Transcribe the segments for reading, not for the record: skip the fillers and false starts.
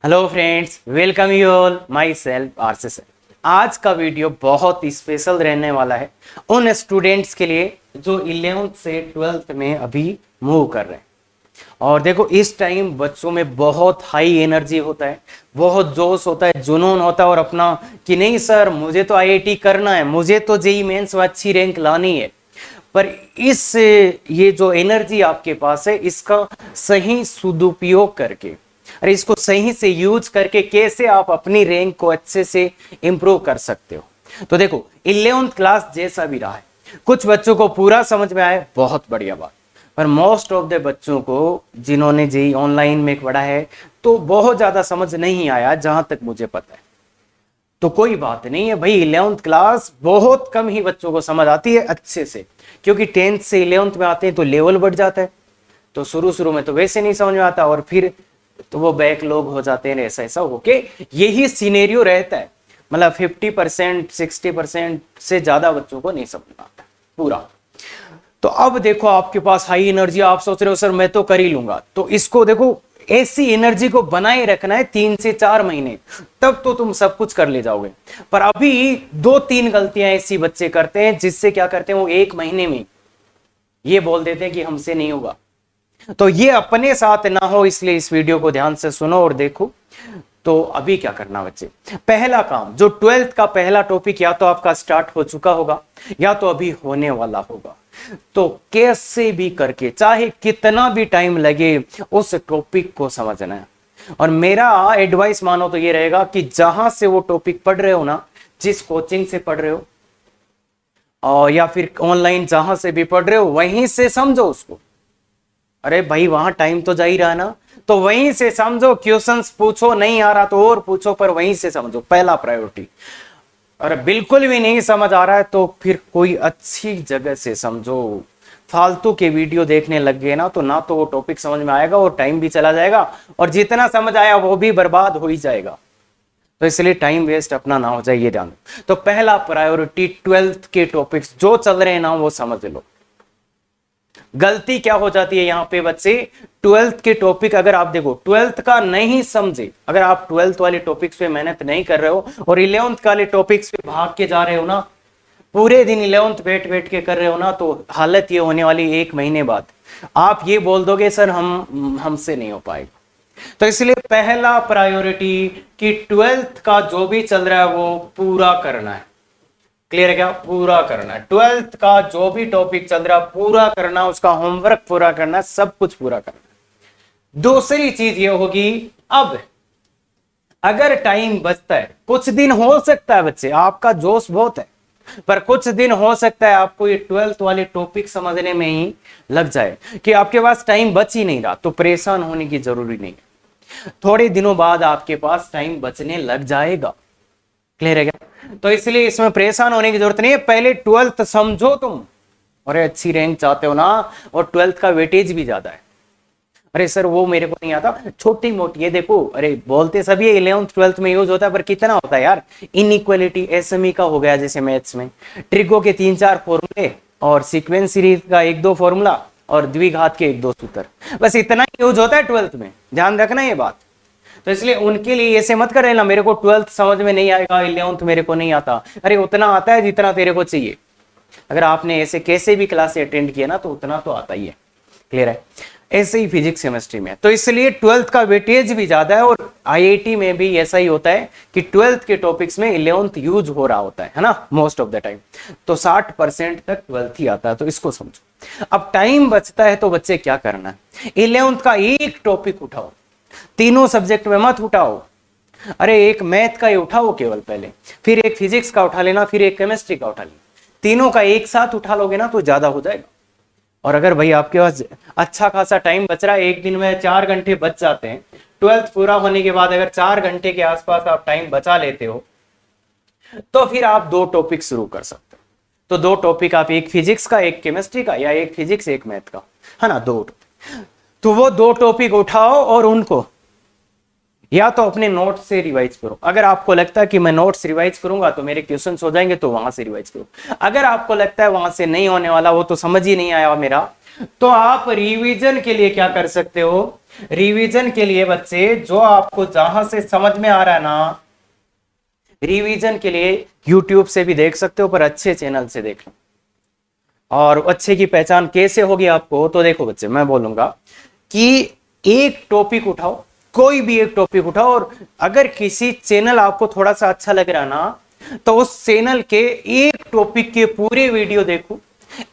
Hello friends, welcome you all my self RCS. आज का video बहुत ही स्पेशल रहने वाला है उन स्टूडेंट्स के लिए जो 11th से 12th में अभी मूव कर रहे हैं। और देखो, इस टाइम बच्चों में बहुत हाई एनर्जी होता है, बहुत जोश होता है, जुनून होता है और अपना कि नहीं सर मुझे तो आईआईटी करना है, मुझे तो जेईई मेंस में अच्छी रैंक लानी है। पर इस ये जो एनर्जी आपके पास है, इसका सही सदुपयोग करके, अरे इसको सही से यूज करके कैसे आप अपनी रैंक को अच्छे से इंप्रूव कर सकते हो। तो देखो, 11th क्लास जैसा भी रहा है, कुछ बच्चों को पूरा समझ में आया, बहुत बढ़िया बात। पर मोस्ट ऑफ द बच्चों को जिन्होंने जेईई ऑनलाइन में पढ़ा है तो बहुत ज्यादा समझ नहीं आया, जहां तक मुझे पता है। तो कोई बात नहीं है भाई, 11th क्लास बहुत कम ही बच्चों को समझ आती है अच्छे से, क्योंकि 10th से 11th में आते हैं तो लेवल बढ़ जाता है। तो शुरू शुरू में तो वैसे नहीं समझ में आता और फिर तो वो बैकलॉग हो जाते हैं, ऐसा ऐसा होके यही सिनेरियो रहता है। मतलब 50% 60% से ज्यादा बच्चों को नहीं समझ में आता पूरा। तो अब देखो, आपके पास हाई एनर्जी, आप सोच रहे हो सर मैं तो कर ही लूंगा, तो इसको देखो, ऐसी एनर्जी को बनाए रखना है 3 से 4 महीने, तब तो तुम सब कुछ कर ले जाओगे। पर अभी 2-3 गलतियां ऐसी बच्चे करते हैं जिससे क्या करते हैं, वो 1 महीने में ये बोल देते हैं कि हमसे नहीं होगा। तो ये अपने साथ ना हो, इसलिए इस वीडियो को ध्यान से सुनो और देखो। तो अभी क्या करना बच्चे, पहला काम, जो 12th का पहला टॉपिक या तो आपका स्टार्ट हो चुका होगा या तो अभी होने वाला होगा, तो कैसे भी करके, चाहे कितना भी टाइम लगे, उस टॉपिक को समझना है। और मेरा एडवाइस मानो तो ये रहेगा कि जहां से वो टॉपिक पढ़ रहे हो ना, जिस कोचिंग से पढ़ रहे हो और या फिर ऑनलाइन जहां से भी पढ़ रहे हो, वहीं से समझो उसको। अरे भाई, वहां टाइम तो जा ही रहा ना, तो वहीं से समझो, क्वेश्चंस पूछो, नहीं आ रहा तो और पूछो, पर वहीं से समझो, पहला प्रायोरिटी। और बिल्कुल भी नहीं समझ आ रहा है तो फिर कोई अच्छी जगह से समझो। फालतू के वीडियो देखने लग गए ना तो वो टॉपिक समझ में आएगा और टाइम भी चला जाएगा, और जितना समझ आया वो भी बर्बाद हो ही जाएगा। तो इसलिए टाइम वेस्ट अपना ना हो जाए, ये ध्यान। तो पहला प्रायोरिटी, 12th के टॉपिक्स जो चल रहे हैं ना, वो समझ लो। गलती क्या हो जाती है यहाँ पे बच्चे, 12th के टॉपिक अगर आप देखो, 12th का नहीं समझे, अगर आप 12th वाले टॉपिक्स पे मेहनत नहीं कर रहे हो और 11th वाले टॉपिक्स पे भाग के जा रहे हो ना, पूरे दिन 11th बैठ बैठ के कर रहे हो ना, तो हालत ये होने वाली, 1 महीने बाद आप ये बोल दोगे सर हमसे नहीं हो पाएगा। तो इसलिए पहला प्रायोरिटी कि 12th का जो भी चल रहा है वो पूरा करना है। क्लियर है क्या? पूरा करना है। 12th का जो भी टॉपिक चल रहा पूरा करना, उसका होमवर्क पूरा करना, सब कुछ पूरा करना। दूसरी चीज ये होगी, अब अगर टाइम बचता है, कुछ दिन हो सकता है बच्चे, आपका जोश बहुत है, पर कुछ दिन हो सकता है आपको ये 12th वाले टॉपिक समझने में ही लग जाए कि आपके पास टाइम बच ही नहीं रहा, तो परेशान होने की जरूरी नहीं है। थोड़े दिनों बाद आपके पास टाइम बचने लग जाएगा। क्लियर है क्या? तो इसलिए इसमें परेशान होने की जरूरत नहीं है, पहले 12th समझो तुम। और अच्छी रैंक चाहते हो ना, और 12th का वेटेज भी ज्यादा है। अरे सर वो मेरे को नहीं आता, छोटी मोटी, ये देखो, अरे बोलते सभी 11th 12th में यूज होता है, पर कितना होता है यार। इनइक्वालिटी, एसएमई का हो गया जैसे मैथ्स में, ट्रिगो के 3-4 फॉर्मूले और सीक्वेंस सीरीज का 1-2 फॉर्मूला और द्विघात के 1-2 सूत्र, बस इतना ही यूज होता है 12th में। ध्यान रखना ये बात। तो इसलिए उनके लिए ऐसे मत कर लेना, मेरे को 12th समझ में नहीं आएगा, 11th मेरे को नहीं आता। अरे उतना आता है जितना तेरे को चाहिए। अगर आपने ऐसे कैसे भी क्लास अटेंड किया ना, तो उतना तो आता ही है। क्लियर है? ऐसे ही फिजिक्स केमिस्ट्री में। तो इसलिए 12th का वेटेज भी ज्यादा है, और आईआईटी में भी ऐसा ही होता है कि 12th के टॉपिक्स में 11th यूज हो रहा होता है ना, मोस्ट ऑफ द टाइम। तो 60% तक 12th ही आता है, तो इसको समझो। अब टाइम बचता है तो बच्चे क्या करना है, 11th का एक टॉपिक उठाओ, तीनों सब्जेक्ट में मत उठाओ। अरे एक मैथ का ही उठाओ केवल पहले, फिर एक फिजिक्स का उठा लेना, फिर एक केमिस्ट्री का उठा लेना। तीनों का एक साथ उठा लोगे ना तो ज्यादा हो जाएगा। और अगर भाई आपके पास अच्छा खासा टाइम बच रहा है, एक दिन में 4 घंटे बच जाते हैं, 12th पूरा होने के बाद अगर 4 घंटे के आसपास आप टाइम बचा लेते हो, तो फिर आप 2 टॉपिक शुरू कर सकते हो। तो 2 टॉपिक आप, एक फिजिक्स का एक केमिस्ट्री का, या एक फिजिक्स एक मैथ का, है ना, 2। तो वो 2 टॉपिक उठाओ और उनको या तो अपने नोट्स से रिवाइज करो। अगर आपको लगता है कि मैं नोट्स रिवाइज करूंगा तो मेरे क्वेश्चंस हो जाएंगे, तो वहां से रिवाइज करो। अगर आपको लगता है वहां से नहीं होने वाला, वो तो समझ ही नहीं आया मेरा, तो आप रिवीजन के लिए क्या कर सकते हो, रिवीजन के लिए बच्चे जो आपको जहां से समझ में आ रहा है ना, रिवीजन के लिए यूट्यूब से भी देख सकते हो, पर अच्छे चैनल से देख लो। और अच्छे की पहचान कैसे होगी आपको, तो देखो बच्चे मैं बोलूंगा कि एक टॉपिक उठाओ, कोई भी एक टॉपिक उठाओ, और अगर किसी चैनल आपको थोड़ा सा अच्छा लग रहा ना, तो उस चैनल के एक टॉपिक के पूरे वीडियो देखो।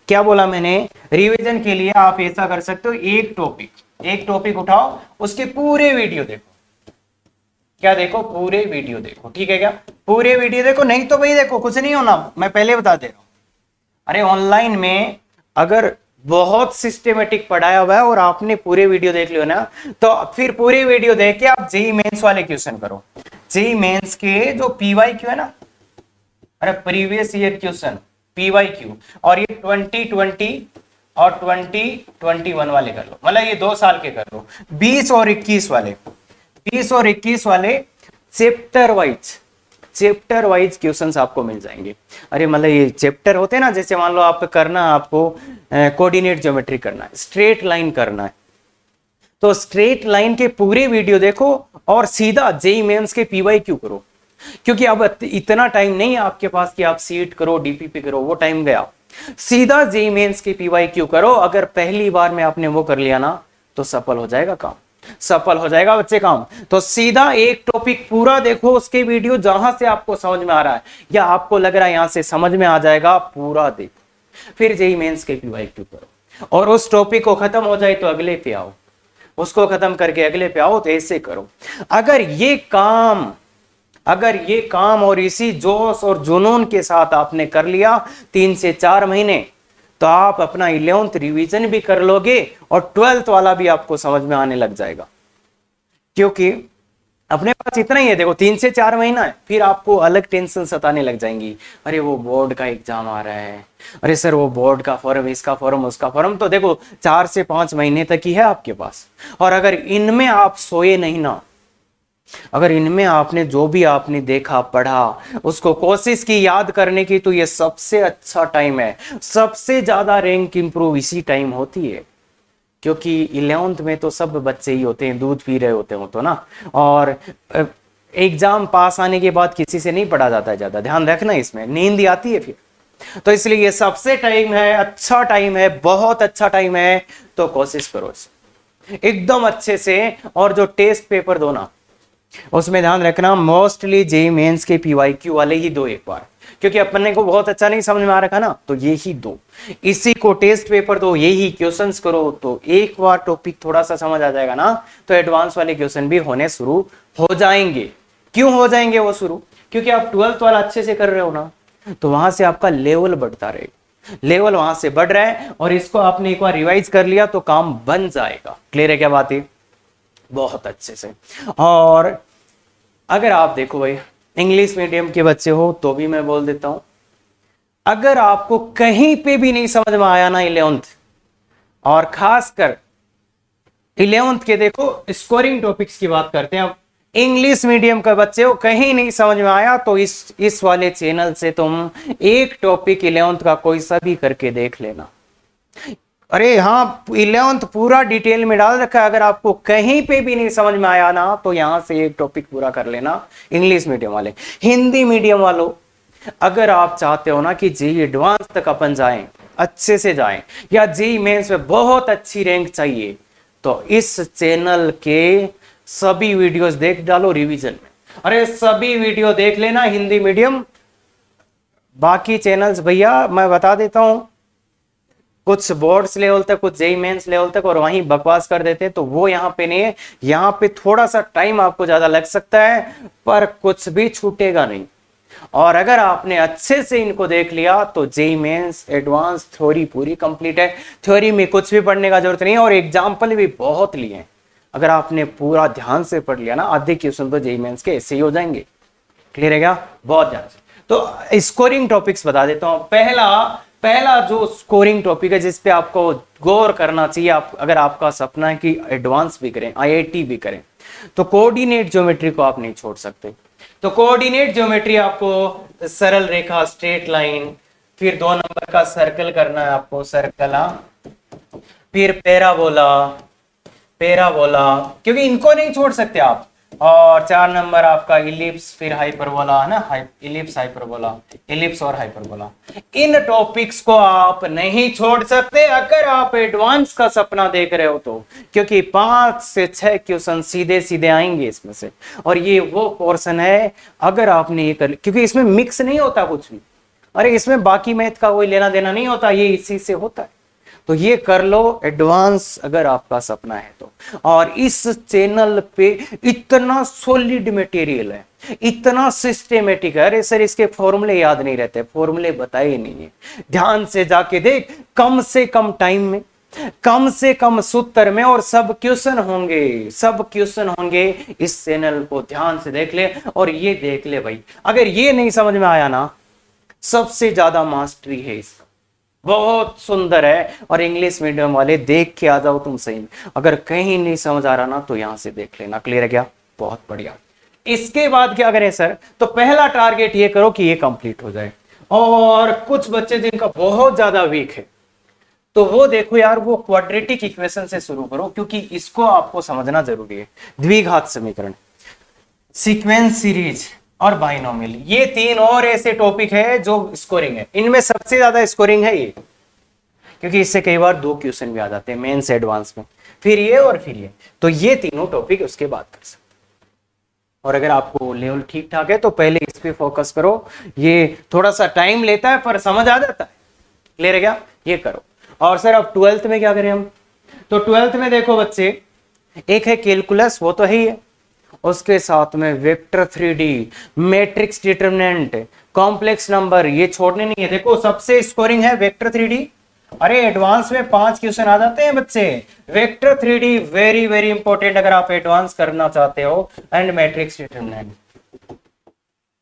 क्या बोला मैंने, रिवीजन के लिए आप ऐसा कर सकते हो, एक टॉपिक उठाओ, उसके पूरे वीडियो देखो। क्या देखो, पूरे वीडियो देखो, ठीक है क्या, पूरे वीडियो देखो, नहीं तो भाई देखो कुछ नहीं होना, मैं पहले बता दे रहा हूं। अरे ऑनलाइन में अगर बहुत सिस्टमेटिक पढ़ाया हुआ है और आपने पूरे वीडियो देख लियो ना, तो फिर पूरे वीडियो देख के आप जेई मेंस वाले क्वेश्चन करो। जेई मेंस के जो पीवाईक्यू है ना, अरे प्रीवियस ईयर क्वेश्चन पीवाईक्यू, और ये 2020 और 2021 वाले कर लो, मतलब ये 2 साल के कर लो। 20 और 21 वाले, 20 और 21 वाले चैप्टर वाइज क्वेश्चंस आपको मिल जाएंगे। अरे मतलब ये चैप्टर होते हैं ना, जैसे मान लो आप करना, आपको कोऑर्डिनेट ज्योमेट्री करना है, स्ट्रेट लाइन करना है, तो स्ट्रेट लाइन के पूरे वीडियो देखो और सीधा जेई मेंस के पीवाईक्यू करो। क्योंकि अब इतना टाइम नहीं है आपके पास कि आप सीट करो, डीपीपी करो, वो टाइम गया। सीधा जेई मेंस के पीवाईक्यू करो। अगर पहली बार में आपने वो कर लिया ना, तो सफल हो जाएगा काम, सफल हो जाएगा बच्चे काम। तो सीधा एक टॉपिक पूरा देखो, उसके वीडियो जहां से आपको समझ में आ रहा है या आपको लग रहा है यहां से समझ में आ जाएगा, पूरा देखो, फिर जेई मेंस के पीवाईक्यू करो। और उस टॉपिक को खत्म हो जाए तो अगले पे आओ, उसको खत्म करके अगले पे आओ, तो ऐसे करो। अगर ये काम और इसी जोश और जुनून के साथ आपने कर लिया 3 से 4 महीने, तो आप अपना 11th रिवीजन भी कर लोगे और 12th वाला भी आपको समझ में आने लग जाएगा। क्योंकि अपने पास इतना ही है, देखो 3 से 4 महीना है, फिर आपको अलग टेंशन सताने लग जाएंगी। अरे वो बोर्ड का एग्जाम आ रहा है, अरे सर वो बोर्ड का फॉर्म, इसका फॉर्म, उसका फॉर्म। तो देखो 4 से 5 महीने तक ही है आपके पास। और अगर इनमें आप सोए नहीं ना, अगर इनमें आपने जो भी आपने देखा पढ़ा, उसको कोशिश की याद करने की, तो ये सबसे अच्छा टाइम है। सबसे ज्यादा रैंक इंप्रूव इसी टाइम होती है, क्योंकि 11th में तो सब बच्चे ही होते हैं, दूध पी रहे होते हो तो ना। और एग्जाम पास आने के बाद किसी से नहीं पढ़ा जाता है ज्यादा, ध्यान रखना, इसमें नींद आती है फिर। तो इसलिए ये सबसे टाइम है, अच्छा टाइम है, बहुत अच्छा टाइम है। तो कोशिश करो एकदम अच्छे से। और जो टेस्ट पेपर दो ना, उसमें ध्यान रखना मोस्टली जेईई मेंस के पीवाईक्यू वाले ही दो एक बार, क्योंकि अपने को बहुत अच्छा नहीं समझ में आ रखा ना, तो ये ही दो, इसी को टेस्ट पेपर दो, यही क्वेश्चंस करो, तो एक बार टॉपिक थोड़ा सा समझ आ जाएगा ना, तो एडवांस वाले क्वेश्चन भी होने शुरू हो जाएंगे। क्यों हो जाएंगे वो शुरू, क्योंकि आप 12th वाला अच्छे से कर रहे हो ना, तो वहां से आपका लेवल बढ़ता रहेगा, लेवल वहां से बढ़ रहा है, और इसको आपने एक बार रिवाइज कर लिया तो काम बन जाएगा। क्लियर है क्या बात है, बहुत अच्छे से। और अगर आप देखो भाई इंग्लिश मीडियम के बच्चे हो, तो भी मैं बोल देता हूं, अगर आपको कहीं पे भी नहीं समझ में आया ना 11th, और खासकर 11th के देखो स्कोरिंग टॉपिक्स की बात करते हैं अब, इंग्लिश मीडियम का बच्चे हो, कहीं नहीं समझ में आया, तो इस वाले चैनल से तुम एक टॉपिक 11th का कोई सा भी करके देख लेना। अरे हाँ 11th पूरा डिटेल में डाल रखा है, अगर आपको कहीं पे भी नहीं समझ में आया ना, तो यहां से एक टॉपिक पूरा कर लेना। इंग्लिश मीडियम वाले, हिंदी मीडियम वालों, अगर आप चाहते हो ना कि जेईई एडवांस तक अपन जाएं, अच्छे से जाएं, या जेईई मेंस में बहुत अच्छी रैंक चाहिए, तो इस चैनल के सभी वीडियोस देख डालो रिवीजन में। अरे सभी वीडियो देख लेना हिंदी मीडियम। बाकी चैनल्स भैया मैं बता देता हूं, कुछ बोर्ड्स लेवल तक, कुछ जेईई मेंस लेवल तक, और वहीं बकवास कर देते हैं, तो वो यहाँ पे नहीं है। यहाँ पे थोड़ा सा टाइम आपको ज्यादा लग सकता है, पर कुछ भी छूटेगा नहीं। और अगर आपने अच्छे से इनको देख लिया, तो जेईई मेंस एडवांस थ्योरी पूरी कंप्लीट है। थ्योरी में कुछ भी पढ़ने का जरूरत नहीं है, और एग्जाम्पल भी बहुत लिए हैं। अगर आपने पूरा ध्यान से पढ़ लिया ना, आधे क्वेश्चन तो जेईई मेंस के ऐसे ही हो जाएंगे। क्लियर है क्या, बहुत ध्यान से। तो स्कोरिंग टॉपिक्स बता देता हूं। पहला जो स्कोरिंग टॉपिक है, जिसपे आपको गौर करना चाहिए, अगर आपका सपना है कि एडवांस भी करें, आईआईटी भी करें, तो कोऑर्डिनेट ज्योमेट्री को आप नहीं छोड़ सकते। तो कोऑर्डिनेट ज्योमेट्री आपको सरल रेखा, स्ट्रेट लाइन, फिर 2 नंबर का सर्कल करना है आपको, सर्कल, फिर पैराबोला, पैराबोला क्योंकि इनको नहीं छोड़ सकते आप। और 4 नंबर आपका इलिप्स, फिर हाइपरबोला है ना, इलिप्स हाइपरबोला, इलिप्स और हाइपरबोला। इन टॉपिक्स को आप नहीं छोड़ सकते अगर आप एडवांस का सपना देख रहे हो तो, क्योंकि 5 से 6 क्वेश्चन सीधे सीधे आएंगे इसमें से। और ये वो पोर्शन है अगर आपने ये कर, क्योंकि इसमें मिक्स नहीं होता कुछ भी, अरे इसमें बाकी मैथ का कोई लेना देना नहीं होता, ये इसी से होता है। तो ये कर लो एडवांस अगर आपका सपना है तो। और इस चैनल पे इतना सॉलिड मटेरियल है, इतना सिस्टेमेटिक है। अरे सर इसके फॉर्मूले याद नहीं रहते, फॉर्मूले बताए नहीं है, ध्यान से जाके देख, कम से कम टाइम में, कम से कम सूत्र में, और सब क्वेश्चन होंगे, सब क्वेश्चन होंगे। इस चैनल को ध्यान से देख ले और ये देख ले भाई, अगर ये नहीं समझ में आया ना, सबसे ज्यादा मास्टरी है इसका, बहुत सुंदर है। और इंग्लिश मीडियम वाले देख के आ जाओ तुम सही में, अगर कहीं नहीं समझ आ रहा ना तो यहां से देख लेना। क्लियर है क्या? बहुत बढ़िया। इसके बाद क्या करें सर? तो पहला टारगेट ये करो कि ये कंप्लीट हो जाए। और कुछ बच्चे जिनका बहुत ज्यादा वीक है तो वो देखो यार, वो क्वाड्रेटिक इक्वेशन से शुरू करो, क्योंकि इसको आपको समझना जरूरी है। द्विघात समीकरण, सीक्वेंस सीरीज और बाइनोमियल, ये 3 और ऐसे टॉपिक है जो स्कोरिंग है। इनमें सबसे ज्यादा स्कोरिंग है ये, क्योंकि इससे कई बार 2 क्वेश्चन भी आ जाते हैं मेंस एडवांस में, फिर ये और फिर ये। तो ये तीनों टॉपिक उसके बाद कर सकते। और अगर आपको लेवल ठीक ठाक है तो पहले इस पे फोकस करो, ये थोड़ा सा टाइम लेता है पर समझ आ जाता है। क्लियर है क्या? ये करो। और सर अब 12th में क्या करें हम? तो 12th में देखो बच्चे, एक है कैलकुलस, वो तो है ही है, उसके साथ में vector 3D, matrix determinant, complex number, ये छोड़ने नहीं है। देखो सबसे स्कोरिंग है वेक्टर 3D। अरे एडवांस में 5 क्वेश्चन आ जाते हैं बच्चे। Vector 3D very very important अगर आप एडवांस करना चाहते हो, एंड मैट्रिक्स डिटरमिनेंट।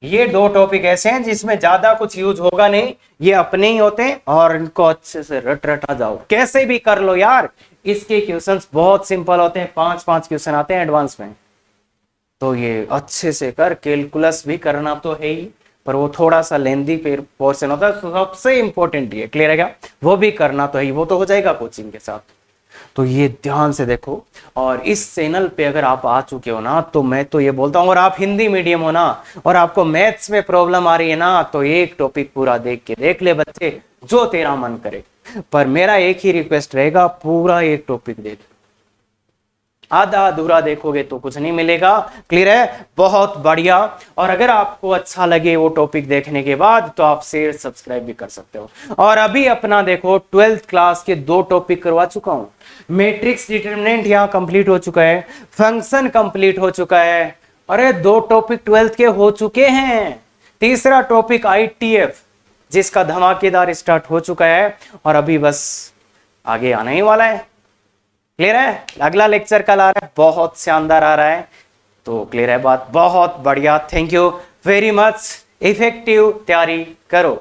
ये 2 टॉपिक ऐसे हैं जिसमें ज्यादा कुछ यूज होगा नहीं, ये अपने ही होते हैं, और इनको अच्छे से रटा जाओ, कैसे भी कर लो यार। इसके क्वेश्चंस बहुत सिंपल होते हैं, 5-5 क्वेश्चन आते हैं एडवांस में। तो ये अच्छे से कर। कैलकुलस भी करना तो है ही, पर वो थोड़ा सा लेंदी पोर्शन होता है, सबसे इंपॉर्टेंट ये। क्लियर है क्या? वो भी करना तो है ही, वो तो हो जाएगा कोचिंग के साथ। तो ये ध्यान से देखो। और इस चैनल पे अगर आप आ चुके हो ना, तो मैं तो ये बोलता हूँ, और आप हिंदी मीडियम हो ना, और आपको मैथ्स में प्रॉब्लम आ रही है ना, तो एक टॉपिक पूरा देख के देख ले बच्चे, जो तेरा मन करे। पर मेरा एक ही रिक्वेस्ट रहेगा, पूरा एक टॉपिक देख, आधा अधूरा देखोगे तो कुछ नहीं मिलेगा। क्लियर है? बहुत बढ़िया। और अगर आपको अच्छा लगे वो टॉपिक देखने के बाद, तो आप शेयर सब्सक्राइब भी कर सकते हो। और अभी अपना देखो 12th क्लास के 2 टॉपिक करवा चुका हूं। मैट्रिक्स डिटरमिनेंट यहाँ कंप्लीट हो चुका है, फंक्शन कंप्लीट हो चुका है। अरे 2 टॉपिक 12th के हो चुके हैं। तीसरा टॉपिक ITF, जिसका धमाकेदार स्टार्ट हो चुका है, और अभी बस आगे आने ही वाला है। क्लियर है? अगला लेक्चर कल आ रहा है, बहुत शानदार आ रहा है। तो क्लियर है बात? बहुत बढ़िया। Thank you very much. Effective तैयारी करो।